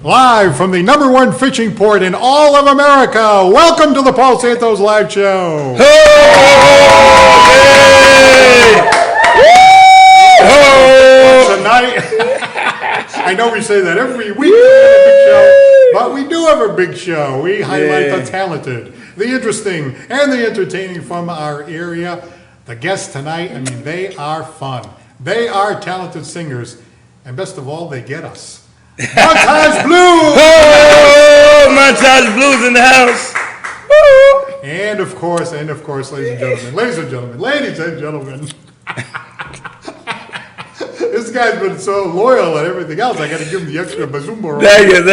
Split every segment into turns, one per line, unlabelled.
Live from the #1 fishing port in all of America. Welcome to the Paul Santos Live Show.
Hey!
Tonight, I know we say that every week, big show, but we do have a big show. We highlight the talented, the interesting, and the entertaining from our area. The guests tonight, I mean, they are fun. They are talented singers, and best of all, they get us. Montage Blue!
Oh, Montage Blue's in the house. Woo!
And of course, ladies and gentlemen. This guy's been so loyal and everything else. I got to give him the extra bazumba.
Thank you.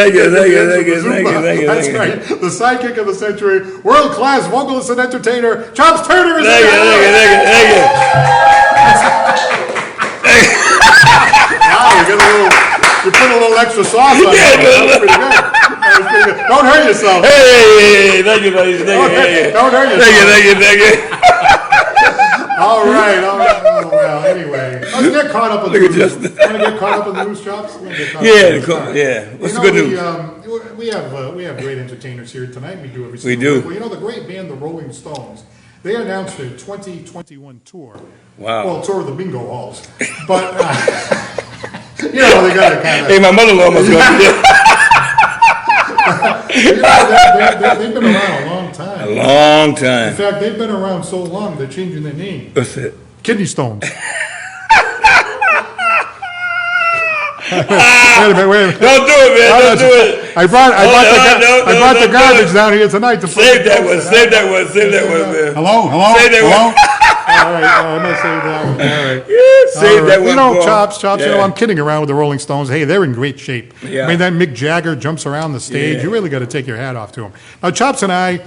That's right. The sidekick of the century, world-class vocalist and entertainer, Chops Turner is
Thank you.
Wow, you put a little extra sauce on it. That was pretty good. Don't hurt yourself.
Hey, thank you, buddy.
Don't hurt yourself.
Thank you.
All right. Oh, well, anyway, let's get caught up in the news. Want to get caught up in the news, Chops?
Yeah. What's the good news?
We have great entertainers here tonight. We do every
We do.
week. Well, you know the great band, the Rolling Stones. They announced their 2021 tour.
Wow.
Well, tour of the bingo halls, but they got to kind of.
Hey, my mother-in-law must go.
They've been around a long time.
A long time.
In fact, they've been around so long they're changing their name.
What's it?
Kidney stones. Wait a minute.
Don't do it, man. Don't do it.
I brought the garbage down here tonight to
Save that one, man.
Hello?
Save that one.
All right, I'm going to save that one. All right.
Save that one.
You know, Chops, I'm kidding around with the Rolling Stones. Hey, they're in great shape.
Yeah.
I mean, that Mick Jagger jumps around the stage.
Yeah.
You really got to take your hat off to him. Now, Chops and I,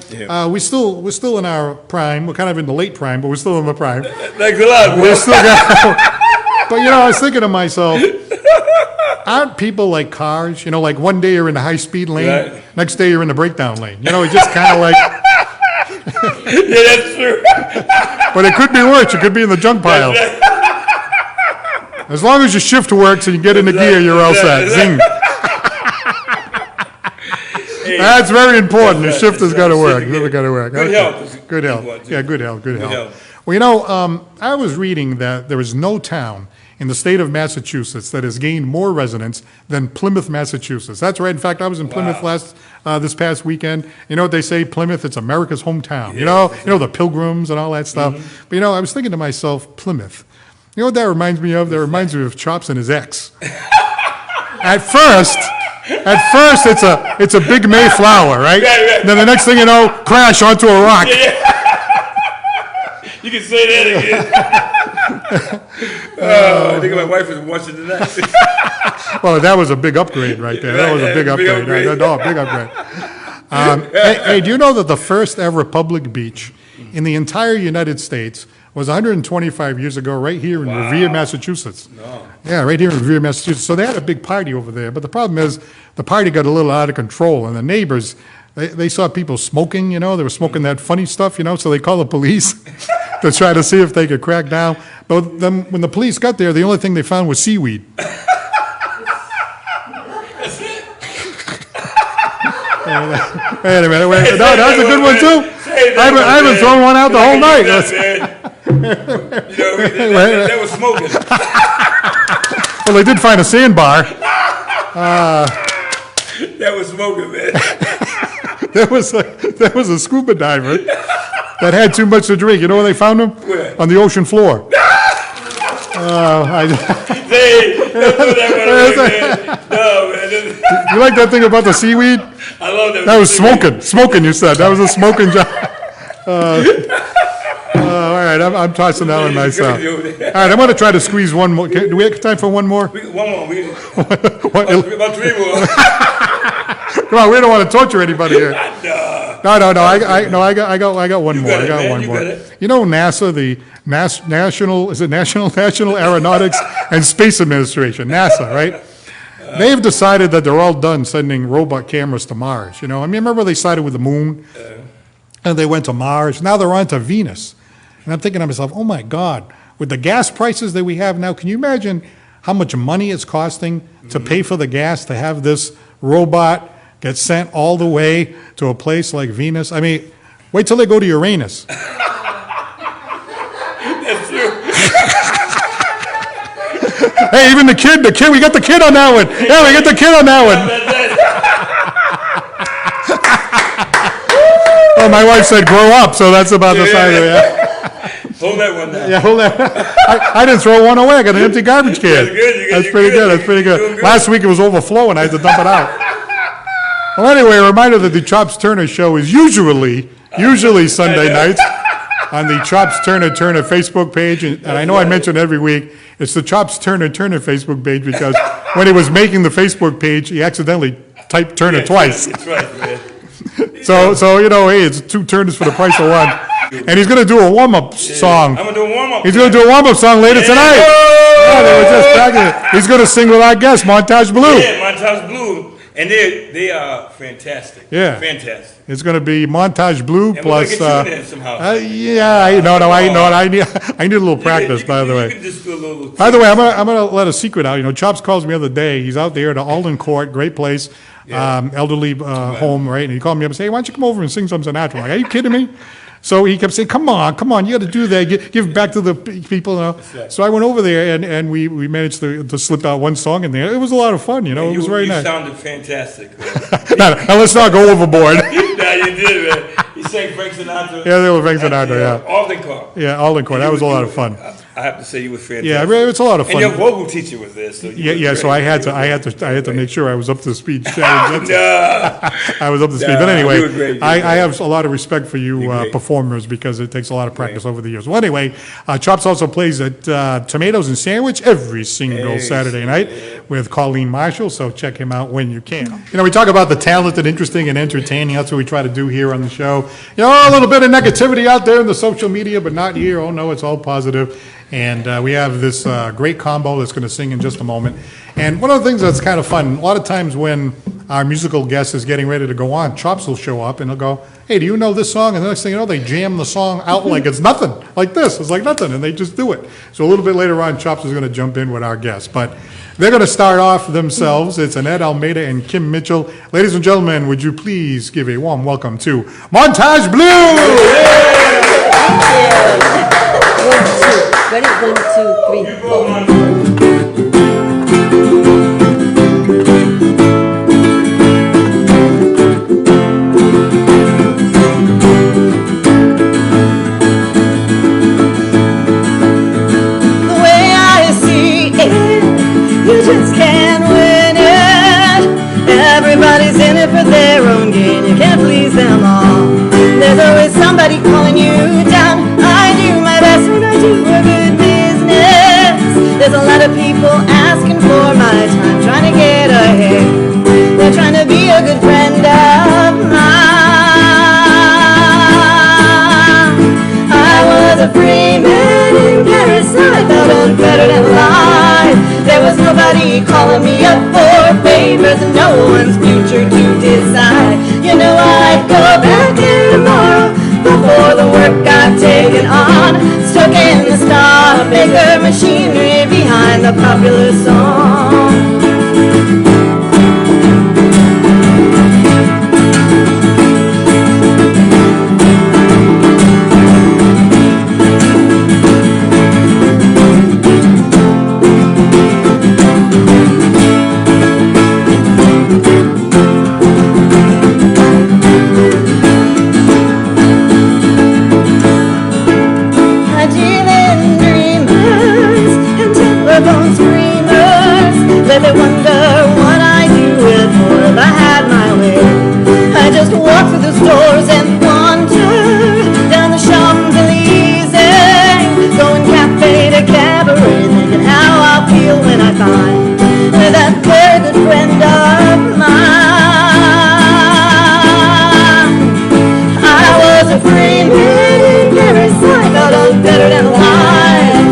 we're still in our prime. We're kind of in the late prime, but we're still in the prime.
Thanks a lot,
We're still But, I was thinking to myself, aren't people like cars? Like one day you're in the high-speed lane,
right.
Next day you're in the breakdown lane. It's just kind of like...
Yeah, that's true.
But it could be worse. It could be in the junk pile. As long as your shift works and you get into gear, you're all set. Zing. That's very important. The shift has got to work. Really got to work.
Good health.
Good health. Yeah, good health. Well, I was reading that there is no town in the state of Massachusetts that has gained more residents than Plymouth, Massachusetts. That's right. In fact, I was in Plymouth this past weekend. You know what they say? Plymouth, it's America's hometown.
Yeah,
the Pilgrims and all that stuff. Mm-hmm. But I was thinking to myself, Plymouth. You know what that reminds me of? That reminds me of Chops and his ex. At first, it's a big Mayflower, right?
Right.
Then the next thing you know, crash onto a rock.
Yeah. You can say that again. I think my wife is watching tonight.
Well, that was a big upgrade right there. That was a big upgrade. Big upgrade. Hey, do you know that the first ever public beach in the entire United States was 125 years ago right here in Revere, Massachusetts?
No.
Yeah, right here in Revere, Massachusetts. So they had a big party over there. But the problem is the party got a little out of control, and the neighbors, they saw people smoking, they were smoking that funny stuff, so they called the police to try to see if they could crack down. But then when the police got there, the only thing they found was seaweed.
That's it?
Wait a minute. No, that's a good one, too. I haven't thrown one out the whole night.
That was smoking.
Well, they did find a sandbar.
That was smoking, man.
There was a scuba diver that had too much to drink. You know where they found him?
Where?
On the ocean floor.
Don't do that man. No, man.
You like that thing about the seaweed?
I love that.
That was smoking. Smoking, you said. That was a smoking job. All right, I'm tossing that one myself. All right, I'm going to try to squeeze one more. Do we have time for one more?
One more. About three more.
Come on, we don't want to torture anybody here. No. I got one more. I got one more. NASA, the National Aeronautics and Space Administration, NASA, right? They've decided that they're all done sending robot cameras to Mars. Remember they started with the moon, and they went to Mars. Now they're on to Venus. And I'm thinking to myself, oh my God, with the gas prices that we have now, can you imagine how much money it's costing to pay for the gas to have this robot gets sent all the way to a place like Venus. I mean, wait till they go to Uranus.
That's true.
Hey, even the kid, we got the kid on that one. Yeah, we got the kid on that one. Oh, my wife said grow up, so that's about the size of it. Yeah.
Hold that one down.
Yeah, hold that. I didn't throw one away. I got an empty garbage can.
That's good.
That's pretty good. That's pretty good. Last week it was overflowing. I had to dump it out. Well, anyway, a reminder that the Chops Turner Show is usually Sunday nights on the Chops Turner Facebook page. And I know I mention every week, it's the Chops Turner Facebook page because when he was making the Facebook page, he accidentally typed Turner twice.
That's right, man.
So hey, it's 2 Turners for the price of 1. And he's going to do a warm-up song.
I'm going to do a warm-up.
He's going to do a warm-up song later tonight. Yeah, they were just practicing it. He's going to sing with our guest, Montage Blue.
Yeah, Montage Blue. And they are fantastic.
Yeah.
Fantastic.
It's going to be Montage Blue
And
plus.
we're going to get you in there somehow.
I need a little practice, by the way.
You can just do a little.
By the way, I'm going to let a secret out. Chops calls me the other day. He's out there at the Alden Court, great place, elderly home, right? And he called me up and said, hey, why don't you come over and sing something natural? I'm like, are you kidding me? So he kept saying, come on, you got to do that. Give back to the people.
Right.
So I went over there, and we managed to slip out one song in there. It was a lot of fun, It was very nice.
You sounded fantastic.
Now, let's not go overboard.
No, you did, man. You sang Frank Sinatra.
Yeah, they were Frank Sinatra, yeah.
Alden Court.
Yeah, Alden Court. That was a lot of fun.
I have to say you were fantastic.
Yeah, it's a lot of fun.
And your vocal teacher was there, so
So I had to make sure I was up to speed. I was up to speed. But
you were
anyway,
great.
I have a lot of respect for you performers because it takes a lot of practice over the years. Well, anyway, Chops also plays at Tomatoes and Sandwich every single Saturday night with Colleen Marshall, so check him out when you can. We talk about the talented, interesting, and entertaining. That's what we try to do here on the show. A little bit of negativity out there in the social media, but not here. Oh, no, it's all positive. And we have this great combo that's going to sing in just a moment. And one of the things that's kind of fun, a lot of times when our musical guest is getting ready to go on, Chops will show up and they'll go, hey, do you know this song? And the next thing you know, they jam the song out like it's nothing, like this. It's like nothing, and they just do it. So a little bit later on, Chops is going to jump in with our guest. But they're going to start off themselves. It's Annette Almeida and Kim Mitchell. Ladies and gentlemen, would you please give a warm welcome to Montage Blue!
Ready? 1, 2, 3, 4.
The way I see it, you just can't win it. Everybody's in it for their own gain. You can't please them all. There's always somebody calling you down. I do my best when I do a good business. There's a lot of people asking for my time, trying to get ahead. They're trying to be a good friend of mine. I was a free man in Paris, I thought I'm better than life. There was nobody calling me up for favors, and no one's future to decide. I'd go back there tomorrow before the work got taken on. Stuck in the star maker machinery behind the popular song. Let they wonder what I do with more if I had my way. I just walk through the stores and wander down the Champs-Elysees, going cafe to cabaret, thinking how I'll feel when I find that very good friend of mine. I was a free man in Paris, I thought I was better than life.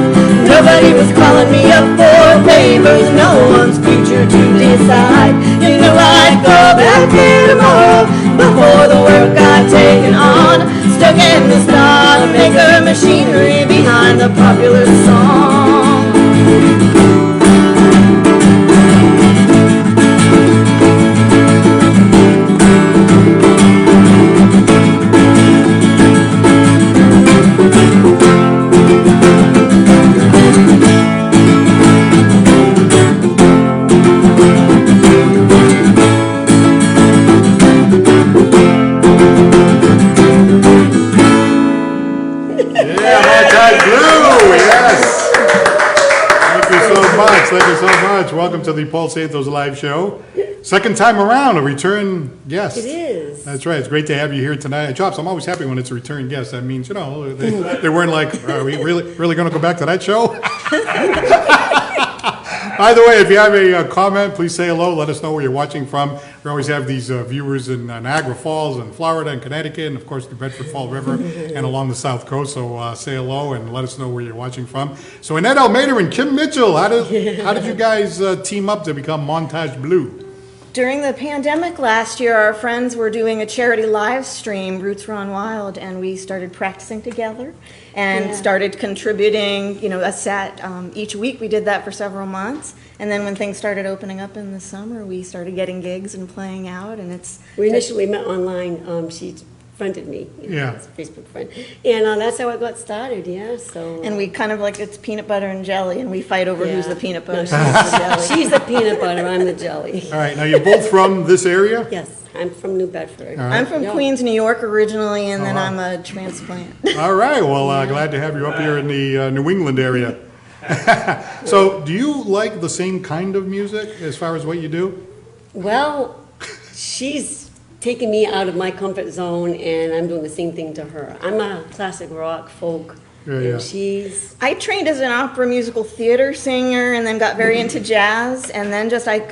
Nobody was calling me up for favors, no one's future to decide. I'd go back here tomorrow before the work got taken on. Stuck in the star maker machinery behind the popular song.
welcome to the Paul Santos Live Show. Second time around, a return guest.
It is.
That's right. It's great to have you here tonight. Chops, I'm always happy when it's a return guest. That means, you know, they weren't like, are we really going to go back to that show? By the way, if you have a comment, please say hello. Let us know where you're watching from. We always have these viewers in Niagara Falls and Florida and Connecticut and, of course, the Bedford Fall River and along the South Coast. So say hello and let us know where you're watching from. So Annette Almeida and Kim Mitchell, how did you guys team up to become Montage Blue?
During the pandemic last year, our friends were doing a charity live stream, Roots Run Wild, and we started practicing together and started contributing, you know, a set each week. We did that for several months, and then when things started opening up in the summer, we started getting gigs and playing out, and it's...
We initially met online. She friended me, you know,
Yeah.
as a Facebook friend. And that's how it got started, so...
And we kind of like, it's peanut butter and jelly, and we fight over who's the peanut butter.
No, she's the jelly. She's the peanut butter, I'm the jelly.
All right, now you're both from this area?
Yes, I'm from New Bedford.
I'm from Queens, New York originally, and then
wow.
I'm a transplant.
All right, well, glad to have you up here in the New England area. So, do you like the same kind of music as far as what you do?
Well, she's taking me out of my comfort zone, and I'm doing the same thing to her. I'm a classic rock, folk, and she's...
I trained as an opera musical theater singer and then got very into jazz, and then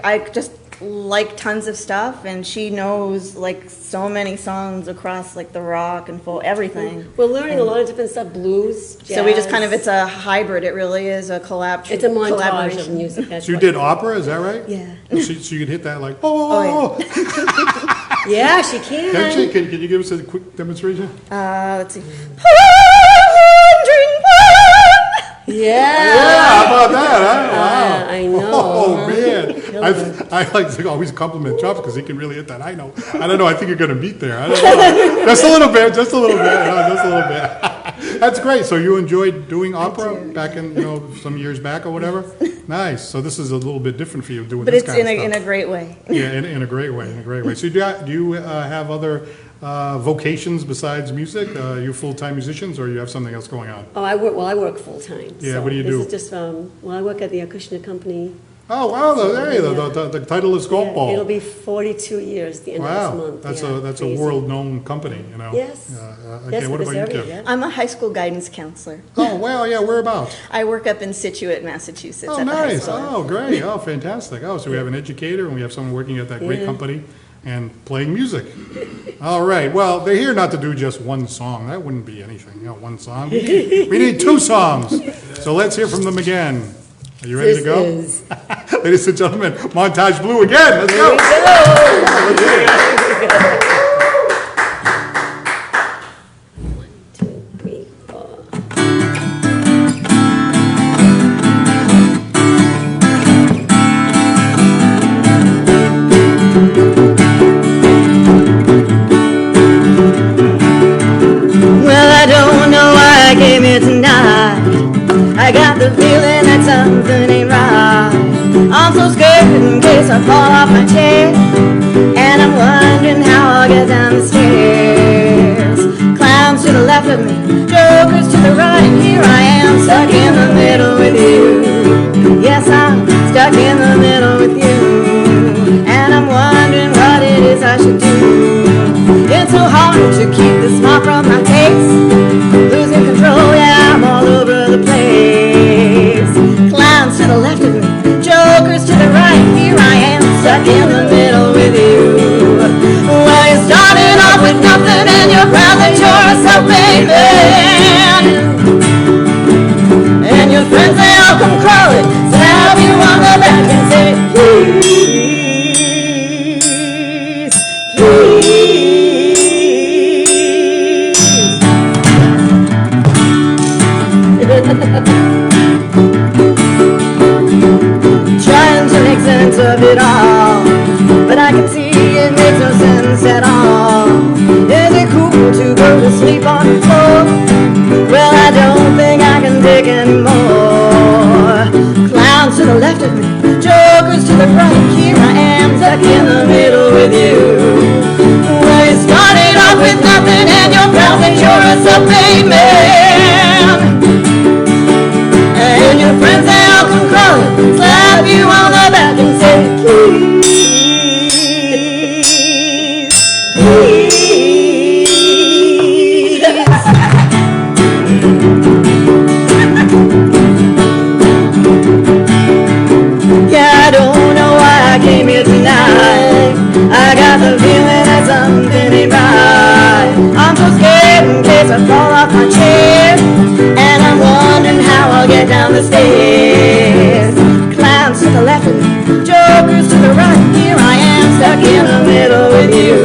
I just like tons of stuff, and she knows like so many songs across like the rock and folk, everything.
We're learning a lot of different stuff, blues, jazz.
So we just kind of, it's a hybrid, it really is a
It's a montage of music. That's
So you
what-
did opera, is that right?
Yeah.
So you could hit that like, oh,
Yeah, she can.
Can she? Can you give us a quick demonstration?
Let's see.
Yeah.
How about that, huh? Wow.
I know.
Oh, man. I like to always compliment Chops because he can really hit that. I know. I don't know. I think you're going to beat there. I don't know. Just a little bit. Just a little bit. No, just a little bit. That's great. So you enjoyed doing opera back in, some years back or whatever? Nice. So this is a little bit different for you doing
But
this
it's
kind of stuff.
in a great way.
Yeah, in a great way, in a great way. So do you have other vocations besides music? You full-time musicians, or you have something else going on?
Oh, I work full-time.
Yeah,
so
what do you do?
This is just, I work at the Acushnet Company.
Oh, wow, the title is Golf Ball.
It'll be 42 years the end of
Wow,
this month.
that's a world-known company, you know?
Yes.
Okay,
Yes,
what
for this
about you,
area,
Kim?
yeah.
I'm a high school guidance counselor.
Oh, well, yeah, whereabouts?
I work up in Situate, Massachusetts.
Oh,
at the high
nice.
school.
Oh, great. Oh, fantastic. Oh, so we have an educator and we have someone working at that great company and playing music. All right. Well, they're here not to do just one song. That wouldn't be anything, one song. We need two songs. So let's hear from them again. Are you ready to go?
This is...
Ladies and gentlemen, Montage Blue again. Let's go.
Let's go. 1, 2, 3, 4.
Well, I don't know why I came here tonight. I got the feeling that something ain't right. I'm so scared in case I fall off my chair, and I'm wondering how I'll get down the stairs. Clowns to the left of me, jokers to the right, and here I am stuck in the middle with you. Yes, I'm stuck in the middle with you, and I'm wondering what it is I should do. It's so hard to keep the smile from my face. Losing control, yeah, I'm all over the place. Clowns to the left of me, jokers to the right. Here I am, stuck in the middle with you. Well, you started off with nothing and you're proud that you're a self-made man. And your friends, they all come crawling, slap you on the back and say, please, please. Trying to make sense of it all, but I can see it makes no sense at all. Is it cool to go to sleep on the floor? Well, I don't think I can take anymore. Clowns to the left of me, jokers to the right. Here I am, stuck in the middle with you. Well, you started off with nothing and you're proud that you're a self-made man. And your friends, they all come crawling, slap you on the back and I got the feeling that something ain't right. I'm so scared in case I fall off my chair, and I'm wondering how I'll get down the stairs. Clowns to the left and jokers to the right. Here I am stuck in the middle with you.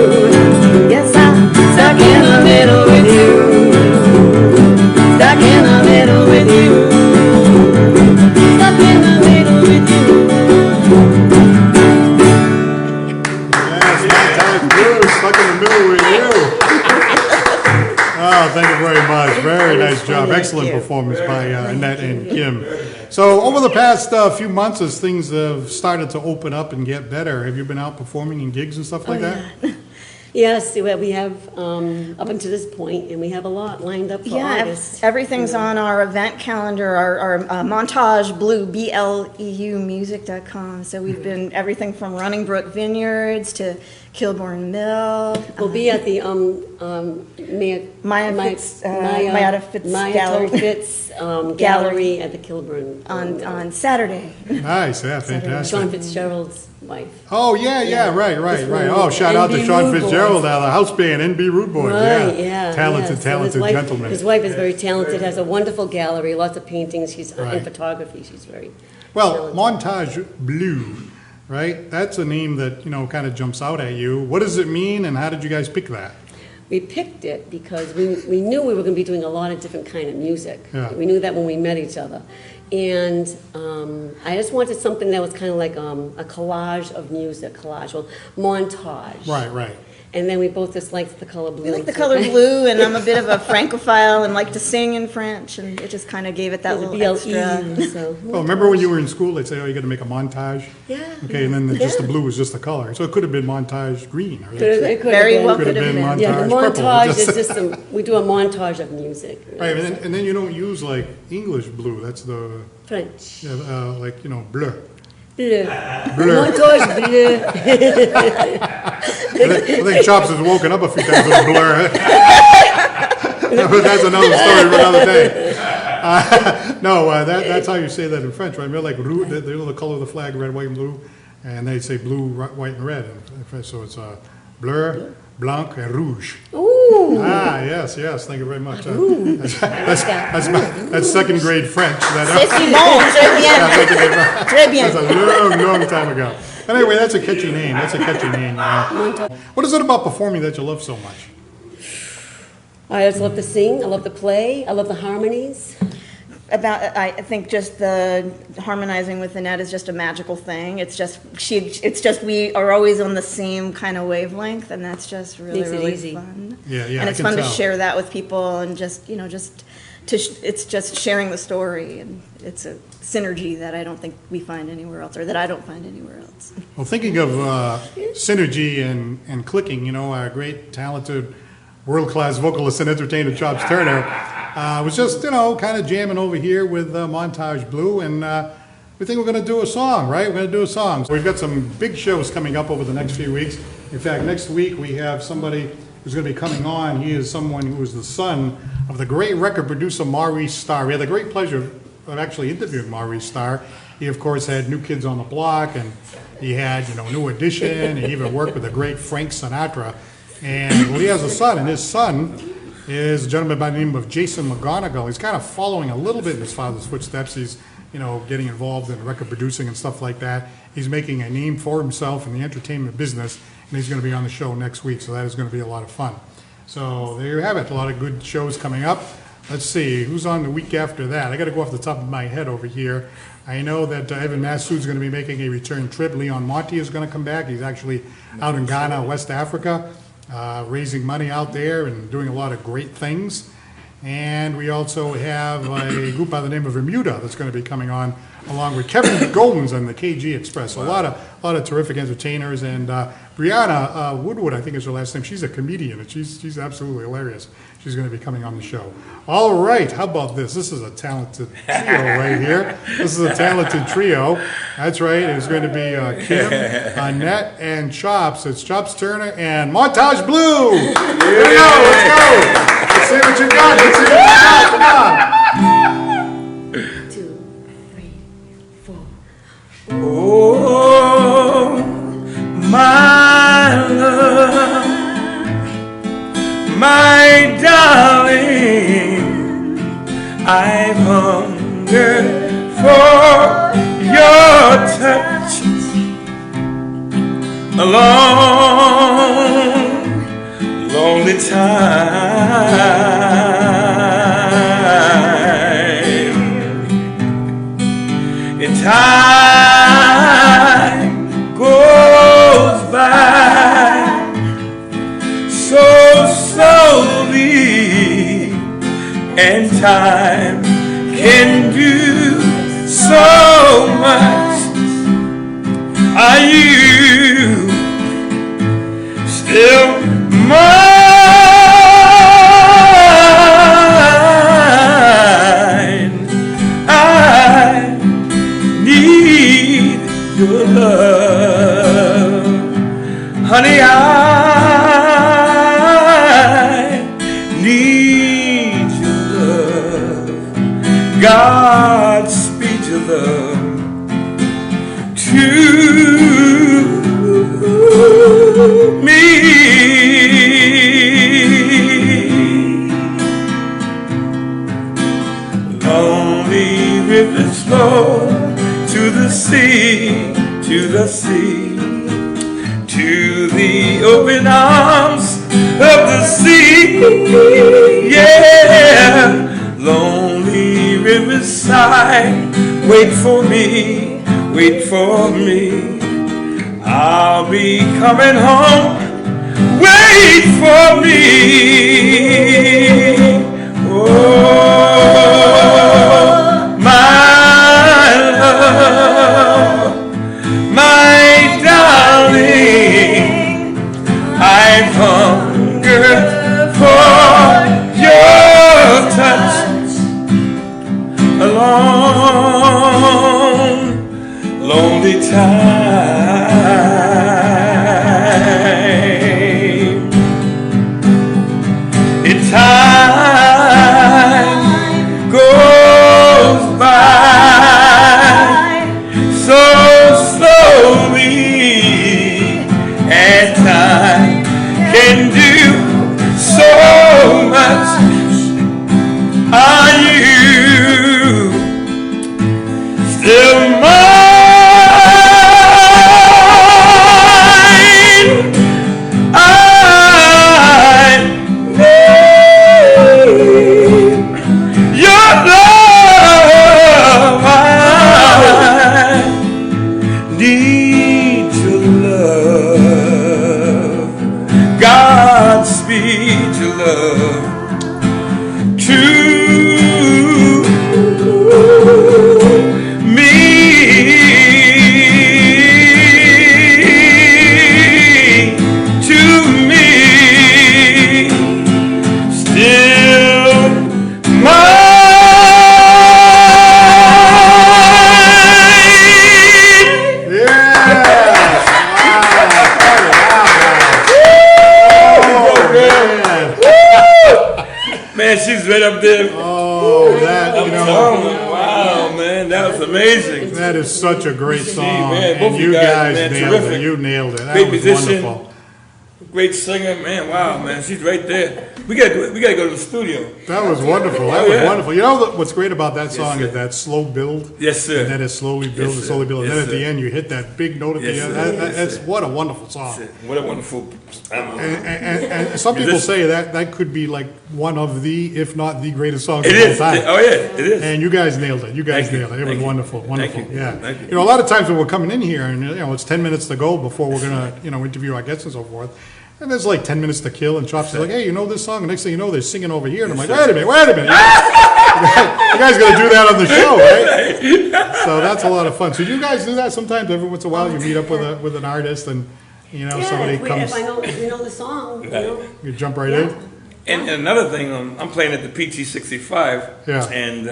Yes, I'm stuck in the middle with you. Stuck in the middle with you. Stuck in the middle with you.
Yes, Montage Blue, stuck in the middle with you. Oh, thank you very much. Very nice job. Excellent performance by Annette and Kim. So over the past few months, as things have started to open up and get better, have you been out performing in gigs and stuff like that?
Yeah. Yes, we have up until this point, and we have a lot lined up for August.
Everything's on our event calendar, our Montage Blue, BLEU music.com. So we've been everything from Running Brook Vineyards to Kilbourne Mill.
We'll be at the
Maya Fitz
Gallery at the Kilburn
on Saturday.
Nice, yeah, fantastic.
Sean Fitzgerald's wife.
Oh, yeah, right. Oh, shout out to Sean Fitzgerald, the house band, NB Rude Boys.
Right, yeah.
Talented gentleman.
His wife is very talented, has a wonderful gallery, lots of paintings. She's
Right.
in photography. She's very
Well,
talented.
Montage Blue, right? That's a name that, kind of jumps out at you. What does it mean, and how did you guys pick that?
We picked it because we knew we were going to be doing a lot of different kind of music.
Yeah.
We knew that when we met each other. And I just wanted something that was kind of like a collage of music, montage.
Right.
And then we both just liked the color blue.
We like the color blue, and I'm a bit of a Francophile and like to sing in French, and it just kind of gave it that little extra.
So.
Well, remember when you were in school, they'd say, oh, you got to make a montage?
Yeah.
Okay, and then just the blue was just the color. So it could have been montage green. Or
It could
Very
have
well
been.
could have been montage
Yeah, the
purple.
montage is just we do a montage of music.
Right, and then you don't use like English blue. That's the,
French.
bleu.
Bleu.
Bleu.
Montage bleu.
I think Chops has woken up a few times with a blur. But that's another story for another day. That's how you say that in French, right? They're like rouge, they're the color of the flag, red, white, and blue, and they say blue, white, and red. So it's bleu, blanc, and rouge.
Ooh.
Yes, thank you very much. That's second grade French.
C'est si bon, très bien.
That's a long time ago. Anyway, that's a catchy name. What is it about performing that you love so much?
I just love to sing. I love to play. I love the harmonies.
I think just the harmonizing with Annette is just a magical thing. It's just we are always on the same kind of wavelength, and that's just really
Makes it
really
easy.
fun.
Yeah,
and it's
I can
fun
tell.
to share that with people, and it's just sharing the story, and it's a synergy that I don't think we find anywhere else, or that I don't find anywhere else.
Well, thinking of synergy and clicking, our great, talented, world-class vocalist and entertainer, Chops Turner, was just, kind of jamming over here with Montage Blue, and we think we're going to do a song, right? We're going to do a song. So we've got some big shows coming up over the next few weeks. In fact, next week we have somebody who's going to be coming on. He is someone who is the son of the great record producer Maurice Starr. We had the great pleasure of actually interviewing Maurice Starr. He, of course, had New Kids on the Block, and he had, New Edition. He even worked with the great Frank Sinatra. And he has a son, and his son is a gentleman by the name of Jason McGonigal. He's kind of following a little bit in his father's footsteps. He's, getting involved in record producing and stuff like that. He's making a name for himself in the entertainment business, and he's going to be on the show next week, so that is going to be a lot of fun. So there you have it, a lot of good shows coming up. Let's see, who's on the week after that? I got to go off the top of my head over here. I know that Evan Massoud's going to be making a return trip. Leon Monti is going to come back. He's actually out in Ghana, West Africa, raising money out there and doing a lot of great things. And we also have a group by the name of Bermuda that's going to be coming on, along with Kevin Gomes and the KG Express. A lot of terrific entertainers. And Brianna Woodward, I think is her last name. She's a comedian, and she's absolutely hilarious. She's going to be coming on the show. All right, how about this? This is a talented trio right here. This is a talented trio. That's right. It's going to be Kim, Annette, and Chops. It's Chops Turner and Montage Blue. Here we go. Let's go. Let's see what you got. Come on.
2, 3, 4.
Oh, my I've hungered for your touch. A long, lonely time. And time goes by so slowly, and time can do so much. Are you still mine? I need your love, honey. I need your love. God speed your love to me. Lonely rivers flow to the sea, to the sea, to the open arms of the sea. Yeah, lonely rivers sigh, wait for me, wait for me. I'll be coming home, wait for me. Oh, my love, my darling, I've hungered for your touch. A long, lonely time. In time goes by so slowly, and time can do so much. Are you still mine? I need your love. I need your love. God speed your love to me. To me, still mine. Man, she's right up there.
Oh, that, you know,
Wow, man, that was amazing.
that is such a great song.
man, both
And
of
you
you guys,
guys
man,
nailed it.
terrific.
You nailed it. That
Great
was
musician.
wonderful.
Great singer, man. Wow, man, she's right there. We gotta do it. We gotta go to the studio.
That was wonderful. That
Oh,
was
yeah.
wonderful. You know what's great about that song
sir.
is that slow build.
Yes, sir.
And then it slowly builds
Yes,
and slowly
sir.
builds.
Yes,
And then at
sir.
the end, you hit that big note at
Yes,
the end.
sir. Yes,
That's
sir.
what a wonderful song.
What a wonderful.
And some people say that could be like one of the, if not the greatest songs
It
of all
is.
time.
Oh yeah, it is.
And you guys nailed it. You guys
Thank you.
nailed it. It was
Thank you.
wonderful, wonderful.
Thank you.
Yeah.
Thank you.
You know, a lot of times when we're coming in here and, you know, it's 10 minutes to go before we're going to, you know, interview our guests and so forth. And there's like 10 minutes to kill, and Chops is like, hey, you know this song? And next thing you know, they're singing over here. And I'm like, wait a minute. You guys got to do that on the show, right? So that's a lot of fun. So you guys do that sometimes? Every once in a while you meet up with an artist and, you know,
Yeah,
somebody
if
comes,
I know, if you know the song, you know.
you jump right in?
And another thing, I'm playing at the PT65,
Yeah.
and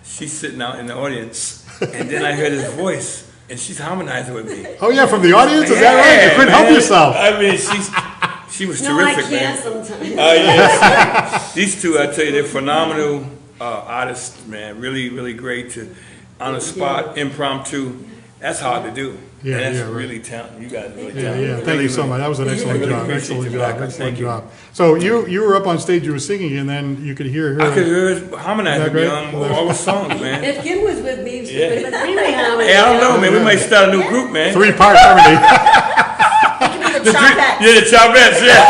she's sitting out in the audience, and then I heard his voice, and she's harmonizing with me.
Oh, yeah, from the audience? Is that right? You couldn't help
man.
yourself.
I mean, she was
No, I
terrific,
can't
man.
sometimes.
Yes. These two, I tell you, they're phenomenal artists, man. Really, really great to on the spot, impromptu. That's hard to do.
Yeah,
and that's
yeah, right.
really talented. You guys really
Yeah,
talented.
yeah, thank you so much. That was an excellent
really
job,
appreciate
excellent
you,
job,
Michael.
excellent
Thank you.
job. So you were up on stage, you were singing, and then you could hear her.
I could hear us harmonizing
Is that great?
all the songs, man.
If Kim was with me, she
Yeah.
would have been really harmony.
Hey, I don't know, man. We might start a new group, man.
3-part harmony.
The Chopettes.
Yeah, the Chopettes, yeah.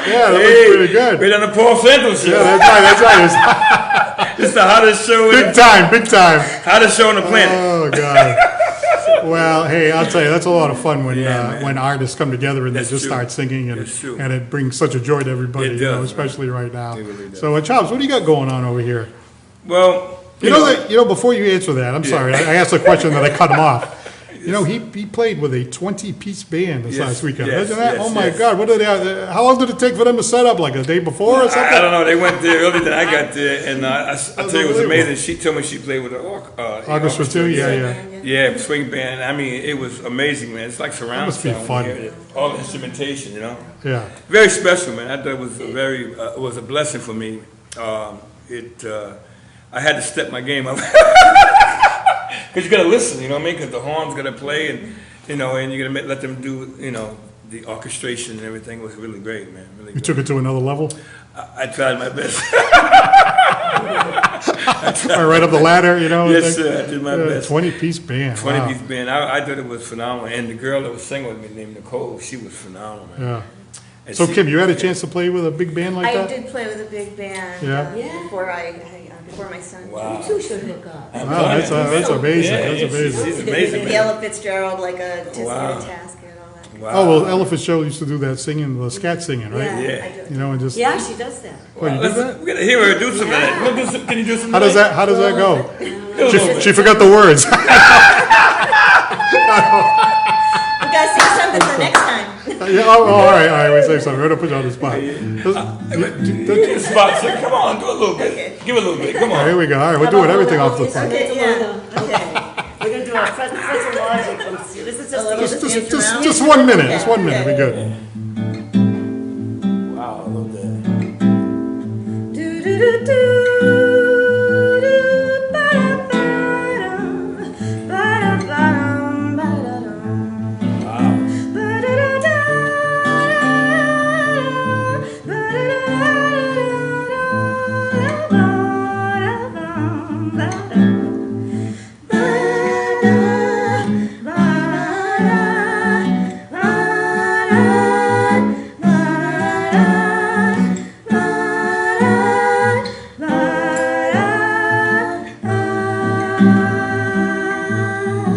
Yeah, that was pretty good.
Right on the Paul Santos show.
Yeah, that's right.
It's the hottest show.
Big time, big time.
Hottest show on the planet.
Oh, God. Well, hey, I'll tell you, that's a lot of fun when
Yeah, man.
artists come together and
That's
they just
true.
start singing,
That's true.
and it brings such a joy to everybody,
It
you know,
does,
especially right now.
It really does.
So, Chops, what do you got going on over here?
Well,
You know, before you answer that, I'm sorry, I asked a question that I cut him off. You know, he played with a 20-piece band this
Yes,
last weekend.
yes,
Imagine that?
yes,
Oh my
yes.
God! What did they? How long did it take for them to set up? Like a day before or something?
I don't know. They went there earlier than I got there, and I tell you, it was amazing. She told me she played with the
Orchestra too. Yeah.
Yeah, swing band. I mean, it was amazing, man. It's like surround
must be
sound
fun.
when you hear it. All the instrumentation, you know.
Yeah.
Very special, man. I thought it was it was a blessing for me. I had to step my game up because you got to listen, you know what I mean? Because the horns got to play, and you know, and you got to let them do, you know, the orchestration and everything was really great, man. Really
You
great.
took it to another level.
I tried my best.
Right up the ladder, you know.
Yes, sir. I did my best.
20-piece band.
20-piece band. I thought it was phenomenal, and the girl that was singing with me named Nicole, she was phenomenal, man.
Yeah.
And
So
she-
Kim, you had a chance to play with a big band like
I
that?
did play with a big band
Yeah.
before my son.
You two should hook up.
I'm
Wow,
telling
that's
you.
amazing.
Yeah,
That's
yeah,
amazing.
She's amazing,
The
man.
Ella Fitzgerald, like a
Wow.
task and all that.
Wow.
Oh well, Ella Fitzgerald used to do that singing, the scat singing, right?
Yeah,
Yeah.
I do.
You know, and just
Yeah, she does that.
Well, you did that?
We gotta hear her do some of that. You wanna do some- Can you do some?
How does that go?
She,
She forgot the words.
We gotta sing something for next time.
Yeah, all right, we say something. We're gonna put you on the spot.
Spot, so come on, do a little bit. Give it a little bit. Come
Here
on.
we go. All right, we're doing everything off the spot.
Okay, yeah. Okay.
We're gonna do a frontal logic. This is just
Just 1 minute. Just 1 minute. Be good.
Wow, I love that.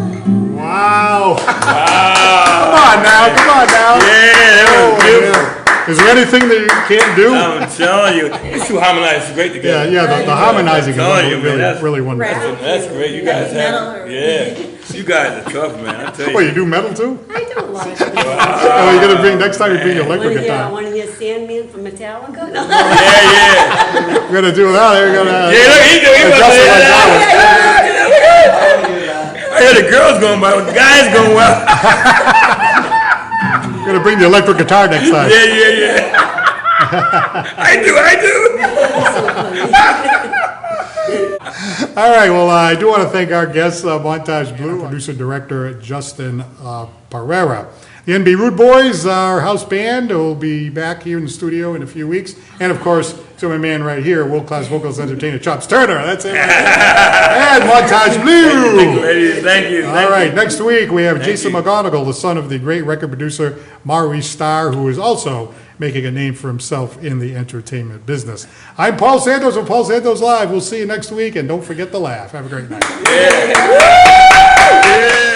Wow.
Wow.
Come on now.
Yeah, that was beautiful.
Yeah. Is there anything that you can't do?
I'm telling you, it's too harmonized. It's great
Yeah,
together.
the harmonizing is
I'm telling you, man,
really,
that's-
really wonderful.
Rap.
That's great. You guys
Metal
have,
or-
yeah. You guys are tough, man. I tell
Oh,
you.
you do metal too?
I do a lot of things.
Oh, you're gonna bring next time you bring your electric guitar.
Want to hear Sandman from Metallica? No.
Yeah.
We're gonna do that. We're gonna
Yeah, look, he
adjust it like that.
I hear the girls going by, the guys going well.
We're gonna bring the electric guitar next time.
Yeah. I do.
All right, well, I do want to thank our guest, Montage Blue, producer-director Justin Pereira. The NB Rude Boys, our house band, will be back here in the studio in a few weeks. And, of course, to my man right here, world-class vocals entertainer, Chops Turner. That's it. And Montage Blue.
Thank you.
All right, next week we have Jason McGonigal, the son of the great record producer Maurice Starr, who is also making a name for himself in the entertainment business. I'm Paul Santos of Paul Santos Live. We'll see you next week, and don't forget to laugh. Have a great night.
Yeah.